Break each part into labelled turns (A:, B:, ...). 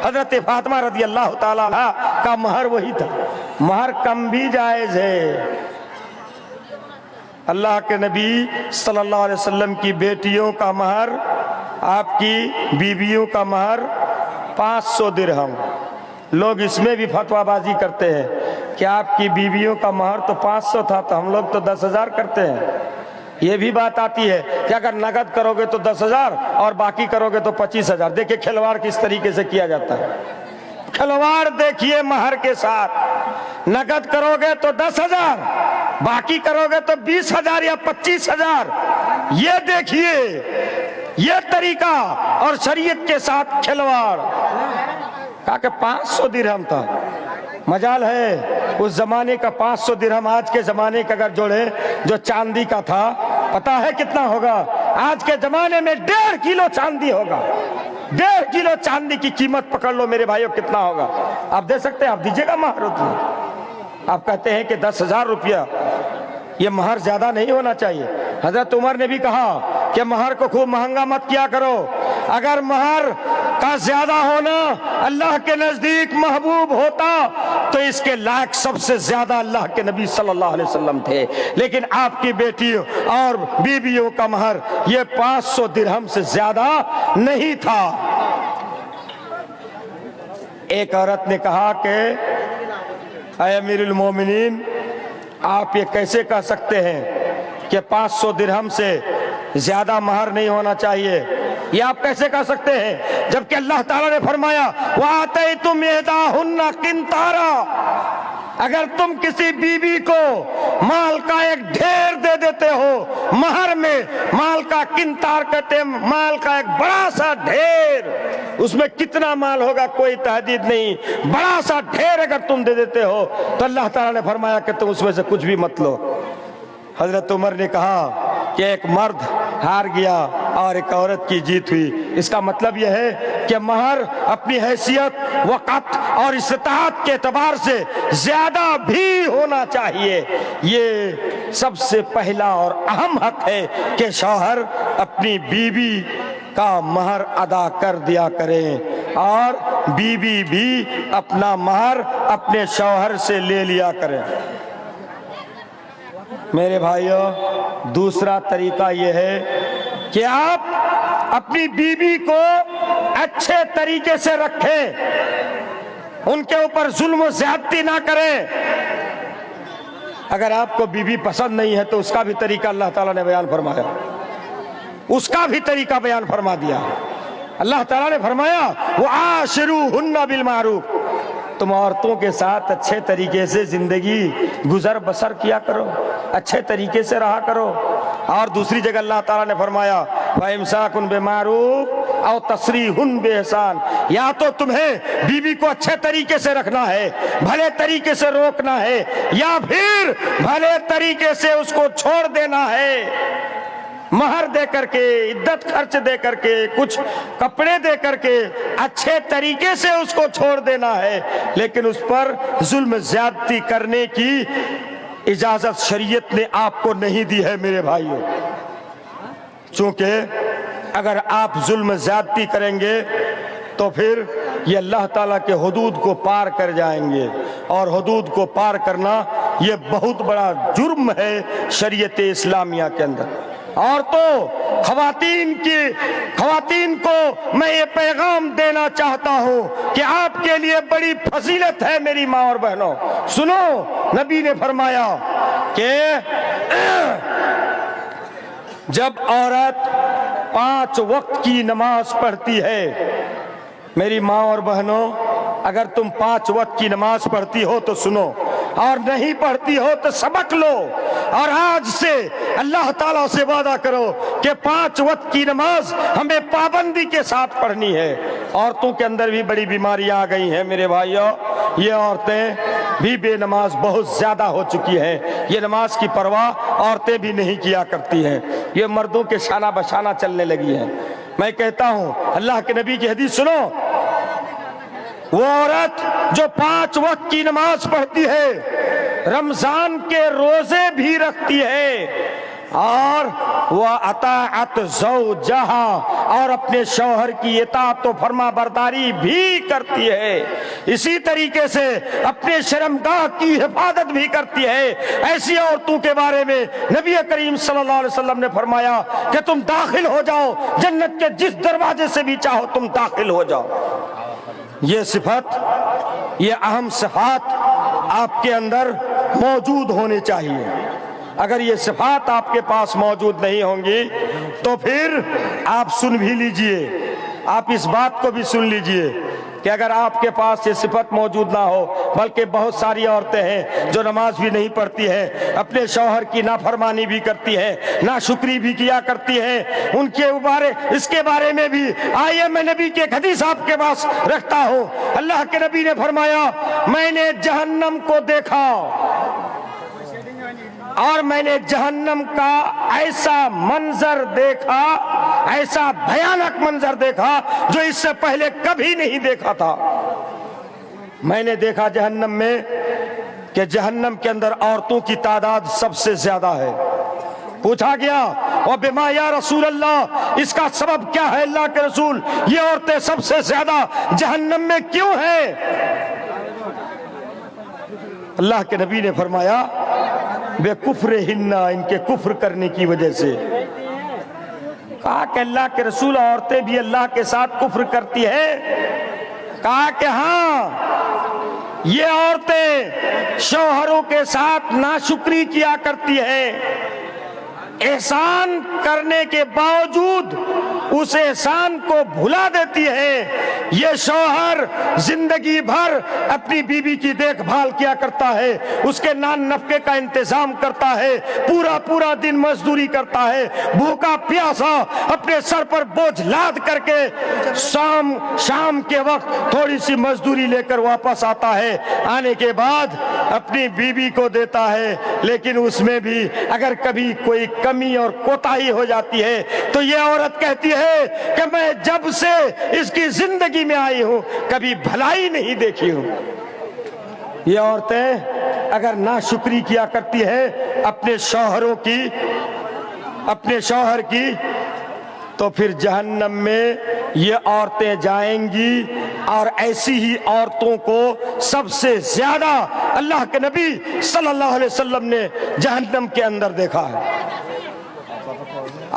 A: حضرت فاطمہ رضی اللہ تعالیٰ عنہ کا مہر وہی تھا. مہر کم بھی جائز ہے. اللہ کے نبی صلی اللہ علیہ وسلم کی بیٹیوں کا مہر، آپ کی بیویوں کا مہر 500 درہم. لوگ اس میں بھی فتویٰ بازی کرتے ہیں کہ آپ کی بیویوں کا مہر تو 500 تھا تو ہم لوگ تو 10,000 کرتے ہیں. یہ بھی بات آتی ہے کہ اگر نقد کرو گے تو 10,000 اور باقی کرو گے تو 25,000. دیکھیں کھلواڑ کس طریقے سے کیا جاتا ہے. کھلواڑ دیکھیے مہر کے ساتھ. نقد کرو گے تو 10,000، باقی کرو گے تو 20,000 یا 25,000. یہ دیکھیے یہ طریقہ اور شریعت کے ساتھ کھلواڑ. کہا کہ 500 درہم تھا. مجال ہے اس زمانے کا 500 درہم آج کے زمانے کا اگر جوڑے جو چاندی کا تھا پتا ہے کتنا ہوگا؟ آج کے زمانے میں 1.5 کلو چاندی ہوگا. 1.5 کلو چاندی کی قیمت پکڑ لو میرے بھائیوں کتنا ہوگا. آپ دے سکتے ہیں؟ آپ دیجئے گا مہر اتنا. آپ کہتے ہیں کہ 10,000 روپیہ. یہ مہر زیادہ نہیں ہونا چاہیے. حضرت عمر نے بھی کہا کہ مہر کو خوب مہنگا مت کیا کرو. اگر مہر کا زیادہ ہونا اللہ کے نزدیک محبوب ہوتا تو اس کے لائق سب سے زیادہ اللہ کے نبی صلی اللہ علیہ وسلم تھے. لیکن آپ کی بیٹیوں اور بیویوں کا مہر یہ 500 درہم سے زیادہ نہیں تھا. ایک عورت نے کہا کہ اے امیر المومنین، آپ یہ کیسے کہہ سکتے ہیں کہ 500 درہم سے زیادہ مہر نہیں ہونا چاہیے؟ یہ آپ کیسے کہہ سکتے ہیں جبکہ اللہ تعالیٰ نے فرمایا وَآتَيْتُمْ إِحْدَاهُنَّ قِنطَارًا. اگر تم کسی بیوی کو مال کا ایک ڈھیر دے دیتے ہو مہر میں، مال کا قنطار کہتے ہیں مال کا ایک بڑا سا ڈھیر، اس میں کتنا مال ہوگا کوئی تحدید نہیں، بڑا سا ڈھیر اگر تم دے دیتے ہو تو اللہ تعالیٰ نے فرمایا کہ تم اس میں سے کچھ بھی مت لو. حضرت عمر نے کہا کہ ایک مرد ہار گیا اور ایک عورت کی جیت ہوئی. اس کا مطلب یہ ہے کہ مہر اپنی حیثیت، وقت اور استطاعت کے اعتبار سے زیادہ بھی ہونا چاہیے. یہ سب سے پہلا اور اہم حق ہے کہ شوہر اپنی بیوی کا مہر ادا کر دیا کریں اور بیوی بھی اپنا مہر اپنے شوہر سے لے لیا کریں. میرے بھائیوں، دوسرا طریقہ یہ ہے کہ آپ اپنی بیوی کو اچھے طریقے سے رکھیں، ان کے اوپر ظلم و زیادتی نہ کریں. اگر آپ کو بیوی پسند نہیں ہے تو اس کا بھی طریقہ اللہ تعالیٰ نے بیان فرمایا، اس کا بھی طریقہ بیان فرما دیا. اللہ تعالیٰ نے فرمایا وَعَاشِرُوهُنَّ بِالْمَعْرُوفِ. تم عورتوں کے ساتھ اچھے طریقے سے زندگی گزر بسر کیا کرو، اچھے طریقے سے رہا کرو. اور دوسری جگہ اللہ تعالیٰ نے فرمایا فَإِمْسَاكٌ بِمَعْرُوفٍ أَوْ تَسْرِيحٌ بِإِحْسَانٍ. یا تو تمہیں بیوی کو اچھے طریقے سے رکھنا ہے، بھلے طریقے سے روکنا ہے، یا پھر بھلے طریقے سے اس کو چھوڑ دینا ہے. مہر دے کر کے، عدت خرچ دے کر کے، کچھ کپڑے دے کر کے اچھے طریقے سے اس کو چھوڑ دینا ہے. لیکن اس پر ظلم زیادتی کرنے کی اجازت شریعت نے آپ کو نہیں دی ہے میرے بھائیوں. چونکہ اگر آپ ظلم زیادتی کریں گے تو پھر یہ اللہ تعالیٰ کے حدود کو پار کر جائیں گے، اور حدود کو پار کرنا یہ بہت بڑا جرم ہے شریعت اسلامیہ کے اندر. اور تو خواتین کو میں یہ پیغام دینا چاہتا ہوں کہ آپ کے لیے بڑی فضیلت ہے میری ماں اور بہنوں. سنو، نبی نے فرمایا کہ جب عورت 5 وقت کی نماز پڑھتی ہے، میری ماں اور بہنوں اگر تم 5 وقت کی نماز پڑھتی ہو تو سنو، اور نہیں پڑھتی ہو تو سبق لو، اور آج سے اللہ تعالیٰ سے وعدہ کرو کہ 5 وقت کی نماز ہمیں پابندی کے ساتھ پڑھنی ہے. عورتوں کے اندر بھی بڑی بیماریاں آ گئی ہیں میرے بھائیوں. یہ عورتیں بھی بے نماز بہت زیادہ ہو چکی ہیں. یہ نماز کی پرواہ عورتیں بھی نہیں کیا کرتی ہیں. یہ مردوں کے شانہ بشانہ چلنے لگی ہیں. میں کہتا ہوں اللہ کے نبی کی حدیث سنو، وہ عورت جو 5 وقت کی نماز پڑھتی ہے، رمضان کے روزے بھی رکھتی ہے، اور وہ اطاعت زوجہا، اور اپنے شوہر کی اطاعت و فرما برداری بھی کرتی ہے، اسی طریقے سے اپنے شرمگاہ کی حفاظت بھی کرتی ہے۔ ایسی عورتوں کے بارے میں نبی کریم صلی اللہ علیہ وسلم نے فرمایا کہ تم داخل ہو جاؤ، جنت کے جس دروازے سے بھی چاہو تم داخل ہو جاؤ۔ یہ صفت، یہ اہم صفات آپ کے اندر موجود ہونے چاہیے۔ اگر یہ صفات آپ کے پاس موجود نہیں ہوں گی تو پھر آپ سن بھی لیجئے، آپ اس بات کو بھی سن لیجئے کہ اگر آپ کے پاس یہ صفت موجود نہ ہو، بلکہ بہت ساری عورتیں ہیں جو نماز بھی نہیں پڑھتی ہیں، اپنے شوہر کی نافرمانی بھی کرتی ہیں، ناشکری بھی کیا کرتی ہیں، ان کے اس کے بارے میں بھی آئیے میں نبی کی ایک حدیث آپ کے پاس رکھتا ہوں۔ اللہ کے نبی نے فرمایا، میں نے جہنم کو دیکھا اور میں نے جہنم کا ایسا منظر دیکھا، ایسا بھیانک منظر دیکھا جو اس سے پہلے کبھی نہیں دیکھا تھا۔ میں نے دیکھا جہنم میں کہ جہنم کے اندر عورتوں کی تعداد سب سے زیادہ ہے۔ پوچھا گیا وَبِمَا یا رسول اللہ، اس کا سبب کیا ہے اللہ کے رسول، یہ عورتیں سب سے زیادہ جہنم میں کیوں ہیں؟ اللہ کے نبی نے فرمایا بے کفر ہن، ان کے کفر کرنے کی وجہ سے۔ کہا کہ اللہ کے رسول عورتیں بھی اللہ کے ساتھ کفر کرتی ہے؟ کہا کہ ہاں، یہ عورتیں شوہروں کے ساتھ ناشکری کیا کرتی ہیں، احسان کرنے کے باوجود اس احسان کو بھلا دیتی ہے۔ یہ شوہر زندگی بھر اپنی بیوی کی دیکھ بھال کیا کرتا ہے، اس کے نان نفقے کا انتظام کرتا ہے، پورا دن مزدوری کرتا ہے، بھوکا پیاسا اپنے سر پر بوجھ لاد کر کے شام کے وقت تھوڑی سی مزدوری لے کر واپس آتا ہے، آنے کے بعد اپنی بیوی کو دیتا ہے، لیکن اس میں بھی اگر کبھی کوئی کمی اور کوتاہی ہو جاتی ہے تو یہ عورت کہتی ہے کہ میں جب سے اس کی زندگی میں آئی ہوں کبھی بھلائی نہیں دیکھی ہوں۔ یہ عورتیں اگر ناشکری کیا کرتی ہے اپنے شوہر کی تو پھر جہنم میں یہ عورتیں جائیں گی، اور ایسی ہی عورتوں کو سب سے زیادہ اللہ کے نبی صلی اللہ علیہ وسلم نے جہنم کے اندر دیکھا ہے۔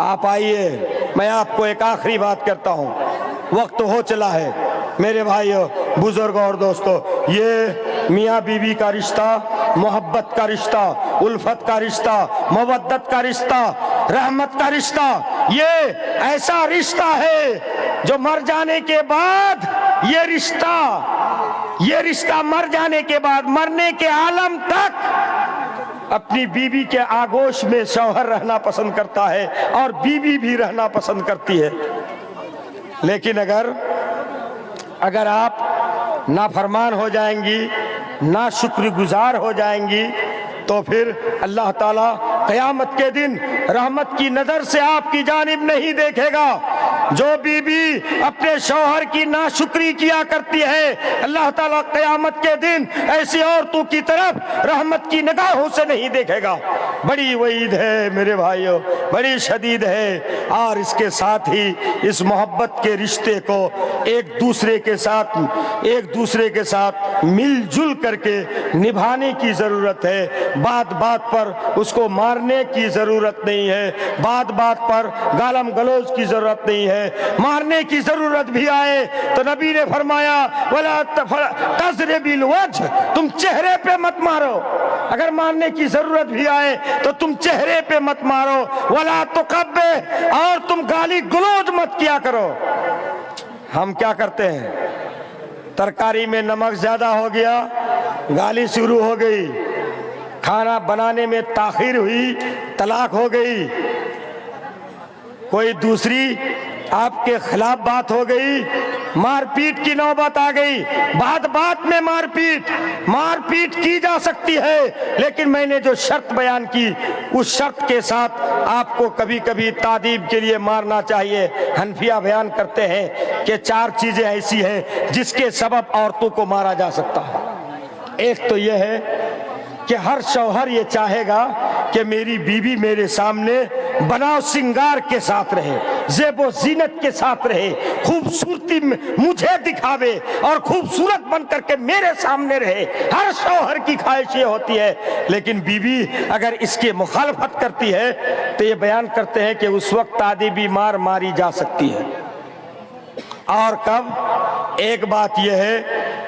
A: آپ آئیے، میں آپ کو ایک آخری بات کرتا ہوں، وقت ہو چلا ہے میرے بھائیو، بزرگوں اور دوستو۔ یہ میاں بیوی کا رشتہ، محبت کا رشتہ، الفت کا رشتہ، مودت کا رشتہ، رحمت کا رشتہ، یہ ایسا رشتہ ہے جو مر جانے کے بعد یہ رشتہ مر جانے کے بعد، مرنے کے عالم تک اپنی بیوی کے آغوش میں شوہر رہنا پسند کرتا ہے اور بیوی بھی رہنا پسند کرتی ہے۔ لیکن اگر آپ نافرمان ہو جائیں گی، ناشکر گزار ہو جائیں گی تو پھر اللہ تعالیٰ قیامت کے دن رحمت کی نظر سے آپ کی جانب نہیں دیکھے گا۔ جو بیوی اپنے شوہر کی ناشکری کیا کرتی ہے، اللہ تعالیٰ قیامت کے دن ایسی عورتوں کی طرف رحمت کی نگاہوں سے نہیں دیکھے گا۔ بڑی وعید ہے میرے بھائیوں، بڑی شدید ہے، اور اس کے ساتھ ہی اس محبت کے رشتے کو ایک دوسرے کے ساتھ مل جل کر کے نبھانے کی ضرورت ہے۔ بات بات پر اس کو مارنے کی ضرورت نہیں ہے، بات بات پر گالم گلوچ کی ضرورت نہیں ہے۔ مارنے کی ضرورت بھی آئے تو نبی نے فرمایا وَلَا تَضْرِبِ الْوَجْهِ، تم چہرے پہ مت مارو۔ اگر مارنے کی ضرورت بھی آئے تو تم چہرے پہ مت مارو، وَلَا تُقَبِّحْ، اور تم گالی گلوچ مت کیا کرو۔ ہم کیا کرتے ہیں؟ ترکاری میں نمک زیادہ ہو گیا، گالی شروع ہو گئی، کھانا بنانے میں تاخیر ہوئی، طلاق ہو گئی، کوئی دوسری آپ کے خلاف بات ہو گئی، مار پیٹ کی نوبت آ گئی۔ بات بات میں مار پیٹ کی جا سکتی ہے، لیکن میں نے جو شرط بیان کی اس شرط کے ساتھ آپ کو کبھی کبھی تادیب کے لیے مارنا چاہیے۔ حنفیہ بیان کرتے ہیں کہ 4 چیزیں ایسی ہیں جس کے سبب عورتوں کو مارا جا سکتا ہے۔ ایک تو یہ ہے کہ ہر شوہر یہ چاہے گا کہ میری بیوی میرے سامنے بناؤ سنگار کے ساتھ رہے, زیب و زینت کے ساتھ رہے, خوبصورتی مجھے دکھاوے اور خوبصورت بن کر کے میرے سامنے رہے. ہر شوہر کی خواہش یہ ہوتی ہے. لیکن بیوی اگر اس کی مخالفت کرتی ہے تو یہ بیان کرتے ہیں کہ اس وقت تادیبی مار ماری جا سکتی ہے. اور کب؟ ایک بات یہ ہے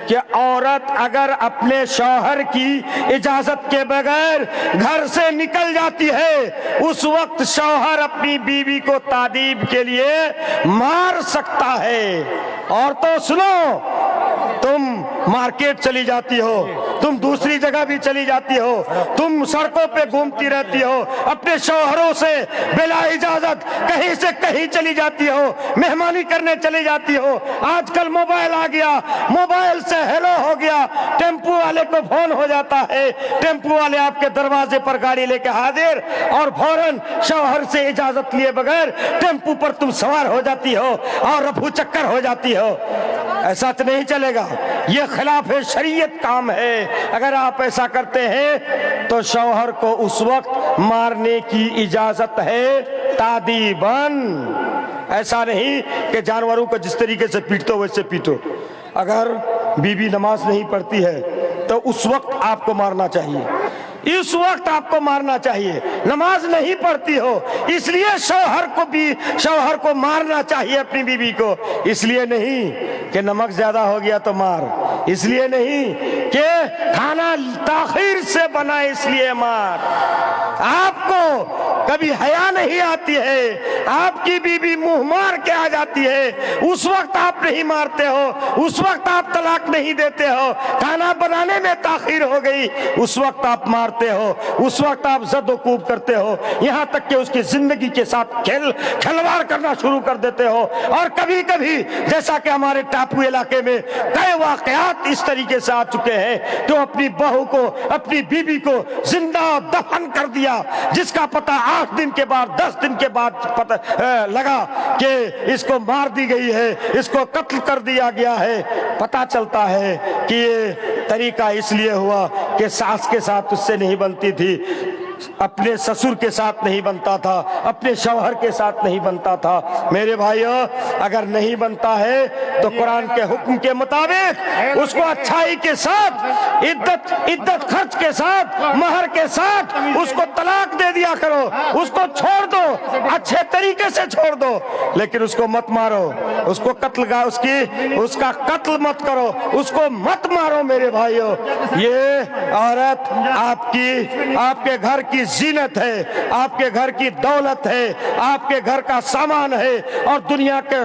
A: کہ عورت اگر اپنے شوہر کی اجازت کے بغیر گھر سے نکل جاتی ہے, اس وقت شوہر اپنی بیوی کو تادیب کے لیے مار سکتا ہے. اور تو سنو, تم مارکیٹ چلی جاتی ہو, تم دوسری جگہ بھی چلی جاتی ہو, تم سڑکوں پہ گھومتی رہتی ہو, اپنے شوہروں سے بلا اجازت کہیں سے کہیں چلی جاتی ہو, مہمانی کرنے چلی جاتی ہو. آج کل موبائل آ گیا, موبائل سے ہیلو ہو گیا, ٹیمپو والے کو فون ہو جاتا ہے, ٹیمپو والے آپ کے دروازے پر گاڑی لے کے حاضر, اور فوراً شوہر سے اجازت لیے بغیر ٹیمپو پر تم سوار ہو جاتی ہو اور رفو چکر ہو جاتی ہو. ایسا تو نہیں چلے گا, یہ خلاف شریعت کام ہے. اگر آپ ایسا کرتے ہیں تو شوہر کو اس وقت مارنے کی اجازت ہے تادیباً. ایسا نہیں کہ جانوروں کو جس طریقے سے پیٹو ویسے پیٹو. اگر بیوی نماز نہیں پڑھتی ہے تو اس وقت آپ کو مارنا چاہیے, اس وقت آپ کو مارنا چاہیے. نماز نہیں پڑھتی ہو اس لیے شوہر کو مارنا چاہیے اپنی بیوی کو. اس لیے نہیں کہ نمک زیادہ ہو گیا تو مار, اس لیے نہیں کہ کھانا تاخیر سے بنا اس لیے مار. آپ کو کبھی حیا نہیں آتی ہے, آپ کی بیوی منہ مار کے آ جاتی ہے, اس وقت آپ نہیں مارتے ہو, اس وقت آپ طلاق نہیں دیتے ہو. کھانا بنانے میں تاخیر ہو گئی, اس وقت آپ مارتے ہو, اس وقت آپ زد و کوب کرتے ہو, یہاں تک کہ اس کی زندگی کے ساتھ کھلواڑ کرنا شروع کر دیتے ہو. اور کبھی کبھی جیسا کہ ہمارے ٹاپو علاقے میں کئی واقعات اس طریقے سے آ چکے ہیں کہ اپنی بہو کو, اپنی بیوی کو زندہ دفن کر دیا, جس کا پتہ 8 دن کے بعد 10 دن کے بعد پتہ لگا کہ اس کو مار دی گئی ہے, اس کو قتل کر دیا گیا ہے. پتہ چلتا ہے کہ یہ طریقہ اس لیے ہوا کہ ساس کے ساتھ اس سے نہیں بنتی تھی, اپنے سسر کے ساتھ نہیں بنتا تھا, اپنے شوہر کے ساتھ نہیں بنتا تھا. میرے بھائیو, اگر نہیں بنتا ہے تو قرآن کے حکم کے مطابق اس کو اچھائی کے ساتھ, عدت خرچ کے ساتھ, مہر کے ساتھ اس کو طلاق دے دیا کرو, اس کو چھوڑ دو, اچھے طریقے سے چھوڑ دو, لیکن اس کو مت مارو, اس کو اس کا قتل مت کرو, اس کو مت مارو. میرے بھائیو, یہ عورت آپ کے گھر کی زینت ہے, آپ کے گھر کی دولت ہے, آپ کے گھر کا سامان ہے, اور دنیا کے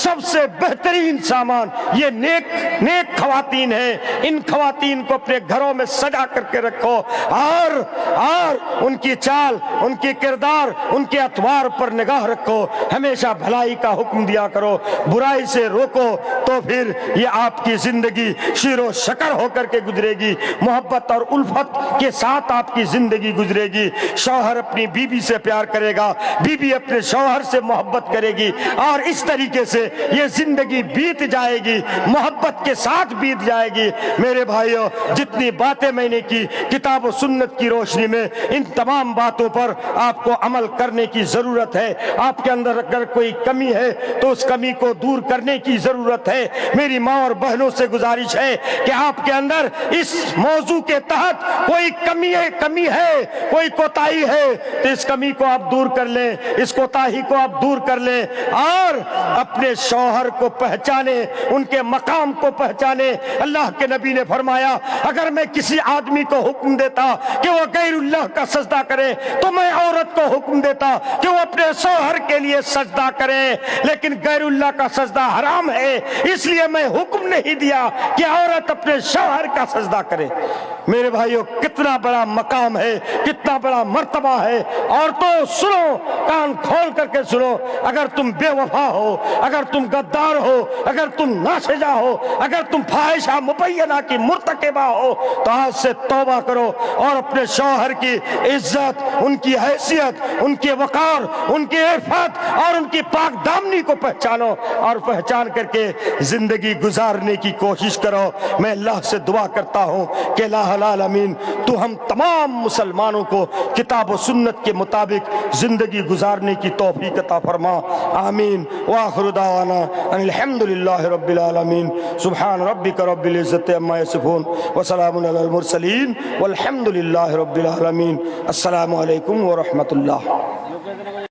A: سب سے بہترین سامان یہ نیک خواتین ہیں. ان خواتین کو اپنے گھروں میں سجا کر کے رکھو, اور ان کی چال, ان کی کردار, ان کے اطوار پر نگاہ رکھو. ہمیشہ بھلائی کا حکم دیا کرو, برائی سے روکو, تو پھر یہ آپ کی زندگی شیر و شکر ہو کر کے گزرے گی. محبت اور الفت کے ساتھ آپ کی زندگی گزرے گی. شوہر اپنی بیوی سے پیار کرے گا, بیوی اپنے شوہر سے محبت کرے گی, اور اس طریقے سے یہ زندگی بیت جائے گی, محبت کے ساتھ بیت جائے گی. میرے بھائیو, جتنی باتیں میں نے کی کتاب و سنت کی روشنی میں, ان تمام باتوں پر آپ کو عمل کرنے کی ضرورت ہے. آپ کے اندر اگر کوئی کمی ہے تو اس کمی کو دور کرنے کی ضرورت ہے. میری ماں اور بہنوں سے گزارش ہے کہ آپ کے اندر اس موضوع کے تحت کوئی کمی ہے, کوئی کوتاہی ہے, تو اس کمی کو آپ دور کر لیں, اس کوتاہی کو آپ دور کر لیں, اور اپنے شوہر کو پہچانے, ان کے مقام کو پہچانے. اللہ کے نبی نے فرمایا, اگر میں کسی آدمی کو حکم دیتا کہ وہ غیر اللہ کا سجدہ کرے تو میں عورت کو حکم دیتا کہ وہ اپنے شوہر کے لیے سجدہ کرے, لیکن غیر اللہ کا سجدہ حرام ہے, اس لیے میں حکم نہیں دیا کہ عورت اپنے شوہر کا سجدہ کرے. میرے بھائیو, کتنا بڑا مقام ہے, کتنا بڑا مرتبہ ہے. اور تو سنو, کان کھول کر کے سنو, اگر تم بے وفا ہو, اگر تم غدار ہو, اگر تم ناشجا ہو, اگر تم فاحشہ مبینہ کی مرتکبہ ہو تو آج سے توبہ کرو اور اپنے شوہر کی عزت، ان کی حیثیت، ان کے وقار، ان کی عفت اور ان کی پاک دامنی کو پہچانو اور پہچان کر کے زندگی گزارنے کی کوشش کرو۔ میں اللہ سے دعا کرتا ہوں کہ الہ العالمین تو ہم تمام مسلمانوں کو کتاب و سنت کے مطابق زندگی گزارنے کی توفیق عطا فرما، آمین۔ وآخر دعوانا ان الحمدللہ رب العالمین، سبحان ربک رب العزت عما یصفون وسلام علی المرسلین والحمدللہ رب العالمین۔ السلام علیکم ورحمۃ اللہ۔